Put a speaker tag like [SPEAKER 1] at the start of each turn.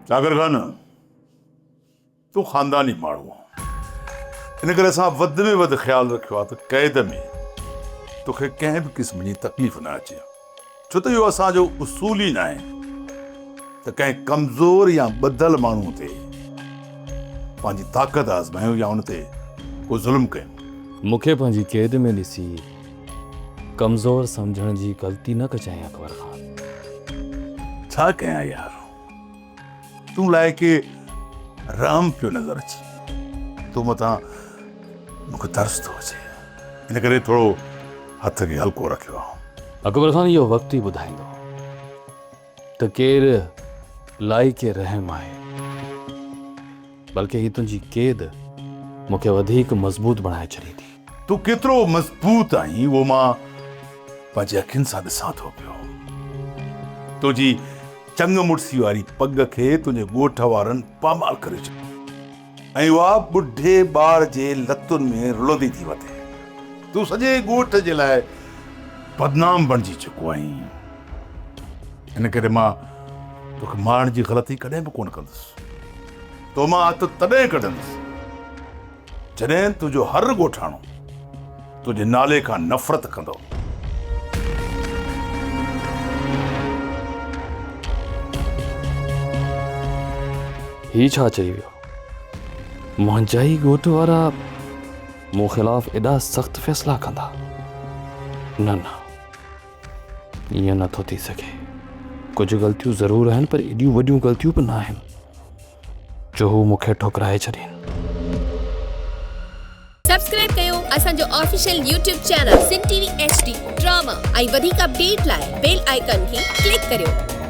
[SPEAKER 1] जागर खान तू खानदानी माण्हू इन करे असां वध में वध ख्याल रखियो आहे त क़ैद में तोखे कंहिं बि क़िस्म जी तकलीफ़ न अचे, छो त इहो असांजो उसूल ई न आहे त कंहिं कमज़ोर या ॿधल माण्हू ते पंहिंजी ताक़त आज़मायूं या उन ते को ज़ुल्म कयूं।
[SPEAKER 2] मूंखे पंहिंजी क़ैद में ॾिसी कमज़ोर सम्झण जी ग़लती न कजांइ अकबर खान।
[SPEAKER 1] छा कयां यार, तूं लाइ के राम पियो नज़र अचे, तूं मथां मूंखे तरस थो अचे, इन करे थोरो हथ खे हल्को रखियो आहे।
[SPEAKER 2] अकबर खान इहो वक़्तु ई ॿुधाईंदो त केरु लाई के रहम आहे, बल्कि ही तुंहिंजी क़ैद मूंखे वधीक मज़बूत बणाए छॾी थी।
[SPEAKER 1] तूं केतिरो मज़बूत आहीं उहो मां पंहिंजे अखियुनि सां ॾिसां थो पियो। तुंहिंजी चंग मुड़सी वारी पग खे तुंहिंजे ॻोठ वारनि पामाल करे छॾियो ऐं उहा ॿुढे ॿार जे लतुनि में रुलंदी थी वधे। तूं सॼे ॻोठ जे लाइ बदनाम बणिजी चुको आहीं। इन करे मां तोखे मारण जी ग़लती कॾहिं बि कोन कंदुसि। तो मां हथ तॾहिं कढंदुसि जॾहिं तुंहिंजो हर ॻोठाणो तुंहिंजे नाले खां नफ़रत कंदो।
[SPEAKER 2] ही छा चई वियो? मुंहिंजा ई ॻोठ वारा मूं ख़िलाफ़ एॾा सख़्त फ़ैसिला कंदा? न न, ईअं नथो थी सघे। कुझु ग़लतियूं ज़रूरु आहिनि, पर एॾियूं वॾियूं ग़लतियूं बि न आहिनि जो हू मूंखे ठुकराए छॾीनि।
[SPEAKER 3] सब्सक्राइब कयो असांजो official YouTube channel Sindh TV HD drama ऐं वधीक अपडेट लाइ बेल आइकन खे क्लिक करियो।